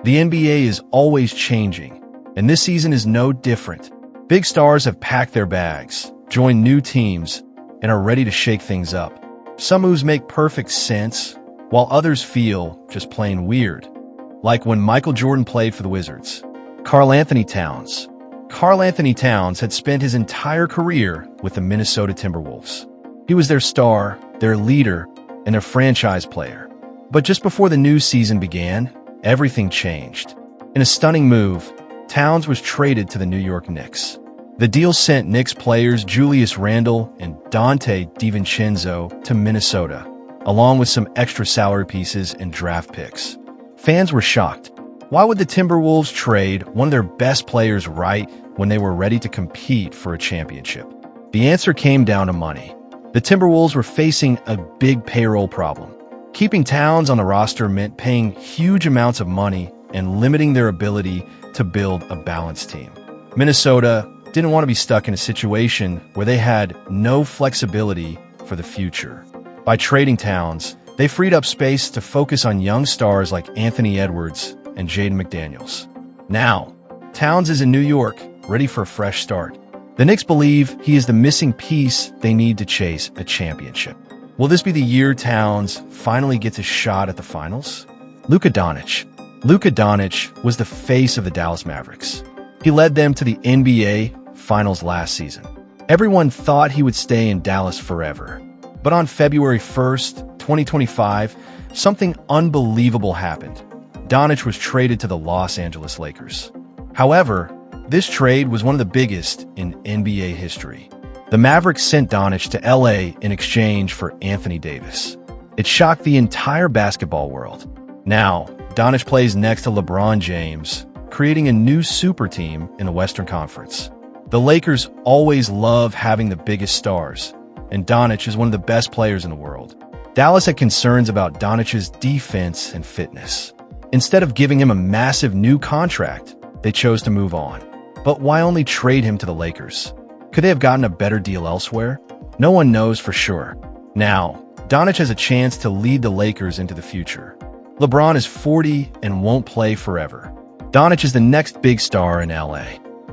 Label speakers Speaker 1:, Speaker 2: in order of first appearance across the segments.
Speaker 1: The NBA is always changing, and this season is no different. Big stars have packed their bags, joined new teams, and are ready to shake things up. Some moves make perfect sense, while others feel just plain weird. Like when Michael Jordan played for the Wizards. Karl-Anthony Towns. Karl-Anthony Towns had spent his entire career with the Minnesota Timberwolves. He was their star, their leader, and a franchise player. But just before the new season began, everything changed. In a stunning move, Towns was traded to the New York Knicks. The deal sent Knicks players Julius Randle and Dante DiVincenzo to Minnesota, along with some extra salary pieces and draft picks. Fans were shocked. Why would the Timberwolves trade one of their best players right when they were ready to compete for a championship? The answer came down to money. The Timberwolves were facing a big payroll problem. Keeping Towns on the roster meant paying huge amounts of money and limiting their ability to build a balanced team. Minnesota didn't want to be stuck in a situation where they had no flexibility for the future. By trading Towns, they freed up space to focus on young stars like Anthony Edwards and Jaden McDaniels. Now, Towns is in New York, ready for a fresh start. The Knicks believe he is the missing piece they need to chase a championship. Will this be the year Towns finally gets a shot at the finals? Luka Doncic. Luka Doncic was the face of the Dallas Mavericks. He led them to the NBA Finals last season. Everyone thought he would stay in Dallas forever. But on February 1st, 2025, something unbelievable happened. Doncic was traded to the Los Angeles Lakers. However, this trade was one of the biggest in NBA history. The Mavericks sent Doncic to LA in exchange for Anthony Davis. It shocked the entire basketball world. Now, Doncic plays next to LeBron James, creating a new super team in the Western Conference. The Lakers always love having the biggest stars, and Doncic is one of the best players in the world. Dallas had concerns about Doncic's defense and fitness. Instead of giving him a massive new contract, they chose to move on. But why only trade him to the Lakers? Could they have gotten a better deal elsewhere? No one knows for sure. Now, Doncic has a chance to lead the Lakers into the future. LeBron is 40 and won't play forever. Doncic is the next big star in LA.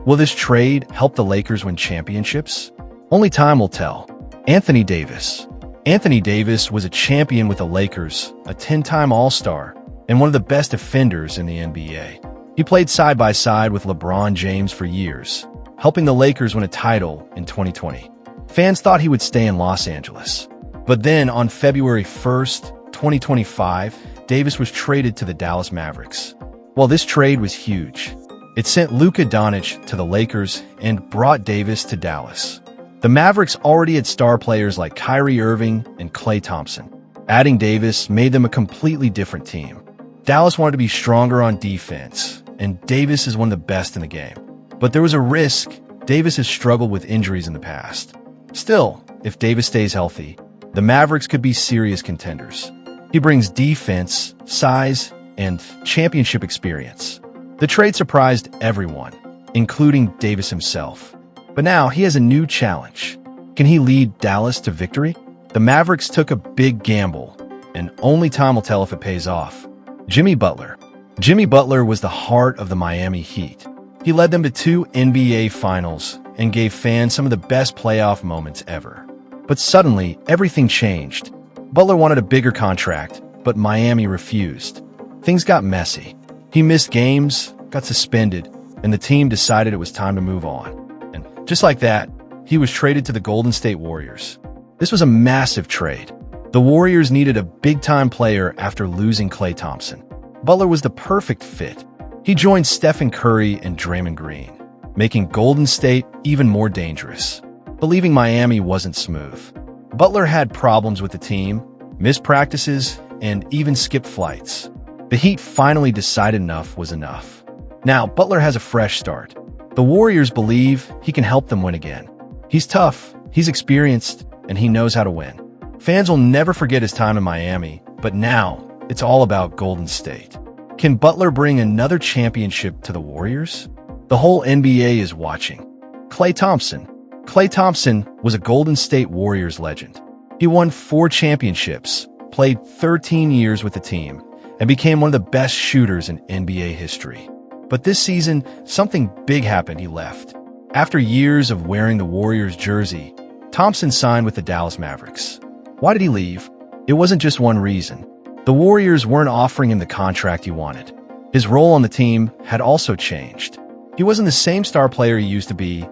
Speaker 1: Will this trade help the Lakers win championships? Only time will tell. Anthony Davis. Anthony Davis was a champion with the Lakers, a 10-time All-Star, and one of the best defenders in the NBA. He played side by side with LeBron James for years, helping the Lakers win a title in 2020. Fans thought he would stay in Los Angeles. But then on February 1st, 2025, Davis was traded to the Dallas Mavericks. Well, this trade was huge. It sent Luka Doncic to the Lakers and brought Davis to Dallas. The Mavericks already had star players like Kyrie Irving and Klay Thompson. Adding Davis made them a completely different team. Dallas wanted to be stronger on defense, and Davis is one of the best in the game. But there was a risk. Davis has struggled with injuries in the past. Still, if Davis stays healthy, the Mavericks could be serious contenders. He brings defense, size, and championship experience. The trade surprised everyone, including Davis himself. But now he has a new challenge. Can he lead Dallas to victory? The Mavericks took a big gamble, and only time will tell if it pays off. Jimmy Butler. Jimmy Butler was the heart of the Miami Heat. He led them to 2 NBA Finals and gave fans some of the best playoff moments ever. But suddenly, everything changed. Butler wanted a bigger contract, but Miami refused. Things got messy. He missed games, got suspended, and the team decided it was time to move on. And just like that, he was traded to the Golden State Warriors. This was a massive trade. The Warriors needed a big-time player after losing Klay Thompson. Butler was the perfect fit. He joined Stephen Curry and Draymond Green, making Golden State even more dangerous. But leaving Miami wasn't smooth. Butler had problems with the team, missed practices, and even skipped flights. The Heat finally decided enough was enough. Now, Butler has a fresh start. The Warriors believe he can help them win again. He's tough, he's experienced, and he knows how to win. Fans will never forget his time in Miami, but now it's all about Golden State. Can Butler bring another championship to the Warriors? The whole NBA is watching. Klay Thompson. Klay Thompson was a Golden State Warriors legend. He won 4 championships, played 13 years with the team, and became one of the best shooters in NBA history. But this season, something big happened. He left. After years of wearing the Warriors jersey, Thompson signed with the Dallas Mavericks. Why did he leave? It wasn't just one reason. The Warriors weren't offering him the contract he wanted. His role on the team had also changed. He wasn't the same star player he used to be,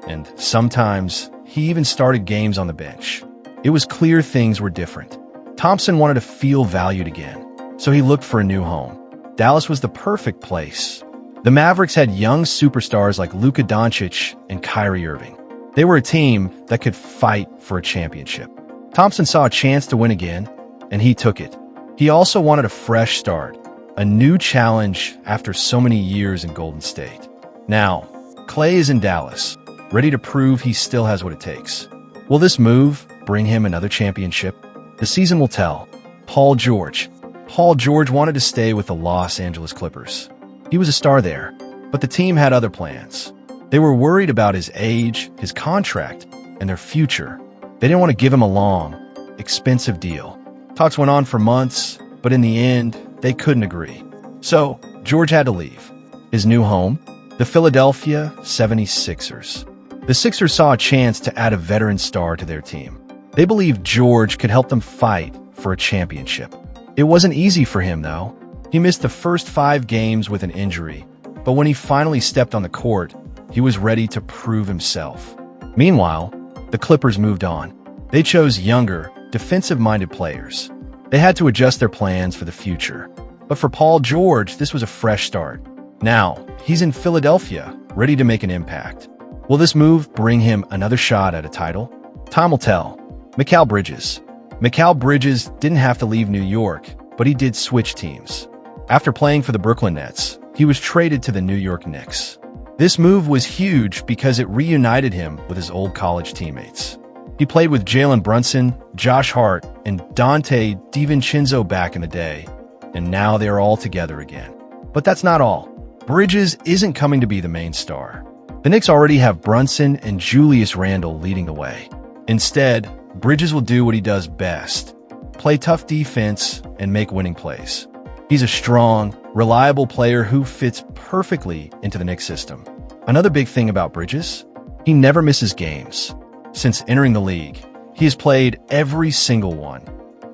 Speaker 1: and sometimes he even started games on the bench. It was clear things were different. Thompson wanted to feel valued again, so he looked for a new home. Dallas was the perfect place. The Mavericks had young superstars like Luka Doncic and Kyrie Irving. They were a team that could fight for a championship. Thompson saw a chance to win again, and he took it. He also wanted a fresh start, a new challenge after so many years in Golden State. Now, Klay is in Dallas, ready to prove he still has what it takes. Will this move bring him another championship? The season will tell. Paul George. Paul George wanted to stay with the Los Angeles Clippers. He was a star there, but the team had other plans. They were worried about his age, his contract, and their future. They didn't want to give him a long, expensive deal. Talks went on for months, but in the end, they couldn't agree. So, George had to leave. His new home? The Philadelphia 76ers. The Sixers saw a chance to add a veteran star to their team. They believed George could help them fight for a championship. It wasn't easy for him, though. He missed the first 5 games with an injury, but when he finally stepped on the court, he was ready to prove himself. Meanwhile, the Clippers moved on. They chose younger, defensive-minded players. They had to adjust their plans for the future. But for Paul George, this was a fresh start. Now, he's in Philadelphia, ready to make an impact. Will this move bring him another shot at a title? Time will tell. Mikal Bridges. Mikal Bridges didn't have to leave New York, but he did switch teams. After playing for the Brooklyn Nets, he was traded to the New York Knicks. This move was huge because it reunited him with his old college teammates. He played with Jalen Brunson, Josh Hart, and Dante DiVincenzo back in the day, and now they are all together again. But that's not all. Bridges isn't coming to be the main star. The Knicks already have Brunson and Julius Randle leading the way. Instead, Bridges will do what he does best: play tough defense and make winning plays. He's a strong, reliable player who fits perfectly into the Knicks system. Another big thing about Bridges, he never misses games. Since entering the league, he has played every single one,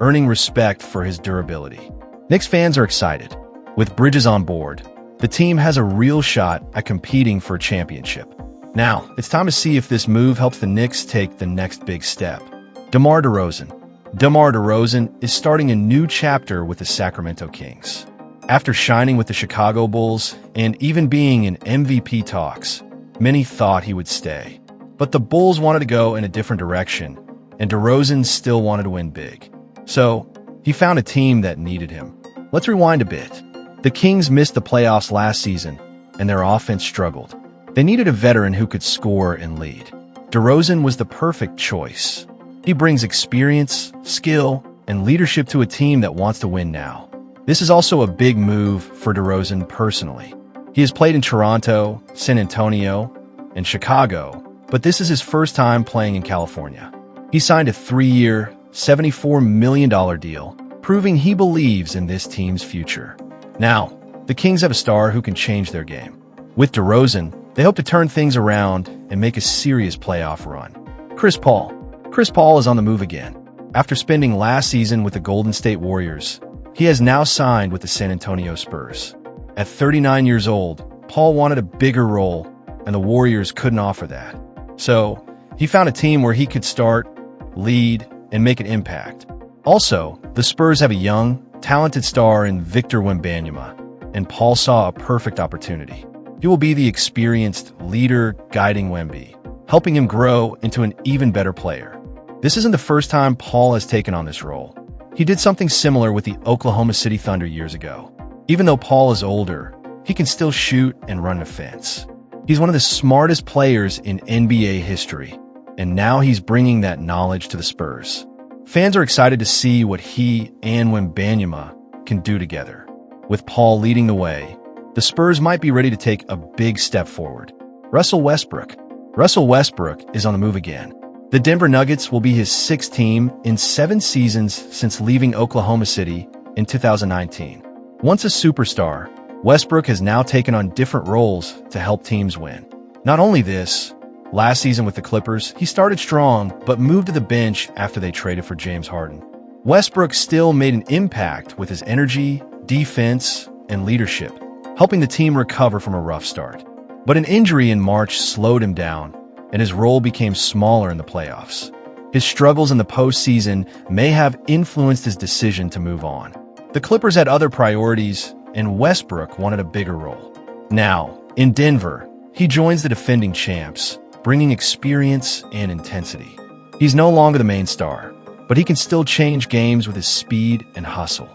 Speaker 1: earning respect for his durability. Knicks fans are excited. With Bridges on board, the team has a real shot at competing for a championship. Now, it's time to see if this move helps the Knicks take the next big step. DeMar DeRozan. DeMar DeRozan is starting a new chapter with the Sacramento Kings. After shining with the Chicago Bulls and even being in MVP talks, many thought he would stay. But the Bulls wanted to go in a different direction, and DeRozan still wanted to win big. So, he found a team that needed him. Let's rewind a bit. The Kings missed the playoffs last season, and their offense struggled. They needed a veteran who could score and lead. DeRozan was the perfect choice. He brings experience, skill, and leadership to a team that wants to win now. This is also a big move for DeRozan personally. He has played in Toronto, San Antonio, and Chicago, but this is his first time playing in California. He signed a 3-year, $74 million deal, proving he believes in this team's future. Now, the Kings have a star who can change their game. With DeRozan, they hope to turn things around and make a serious playoff run. Chris Paul. Chris Paul is on the move again. After spending last season with the Golden State Warriors, he has now signed with the San Antonio Spurs. At 39 years old, Paul wanted a bigger role, and the Warriors couldn't offer that. So, he found a team where he could start, lead, and make an impact. Also, the Spurs have a young, talented star in Victor Wembanyama, and Paul saw a perfect opportunity. He will be the experienced leader guiding Wemby, helping him grow into an even better player. This isn't the first time Paul has taken on this role. He did something similar with the Oklahoma City Thunder years ago. Even though Paul is older, he can still shoot and run an offense. He's one of the smartest players in NBA history, and now he's bringing that knowledge to the Spurs. Fans are excited to see what he and Wembanyama can do together. With Paul leading the way, the Spurs might be ready to take a big step forward. Russell Westbrook. Russell Westbrook is on the move again. The Denver Nuggets will be his 6th team in 7 seasons since leaving Oklahoma City in 2019. Once a superstar, Westbrook has now taken on different roles to help teams win. Not only this, last season with the Clippers, he started strong but moved to the bench after they traded for James Harden. Westbrook still made an impact with his energy, defense, and leadership, helping the team recover from a rough start. But an injury in March slowed him down, and his role became smaller in the playoffs. His struggles in the postseason may have influenced his decision to move on. The Clippers had other priorities, and Westbrook wanted a bigger role. Now, in Denver, he joins the defending champs, bringing experience and intensity. He's no longer the main star, but he can still change games with his speed and hustle.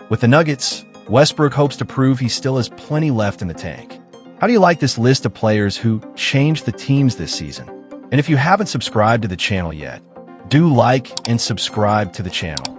Speaker 1: With the Nuggets, Westbrook hopes to prove he still has plenty left in the tank. How do you like this list of players who changed the teams this season? And if you haven't subscribed to the channel yet, do like and subscribe to the channel.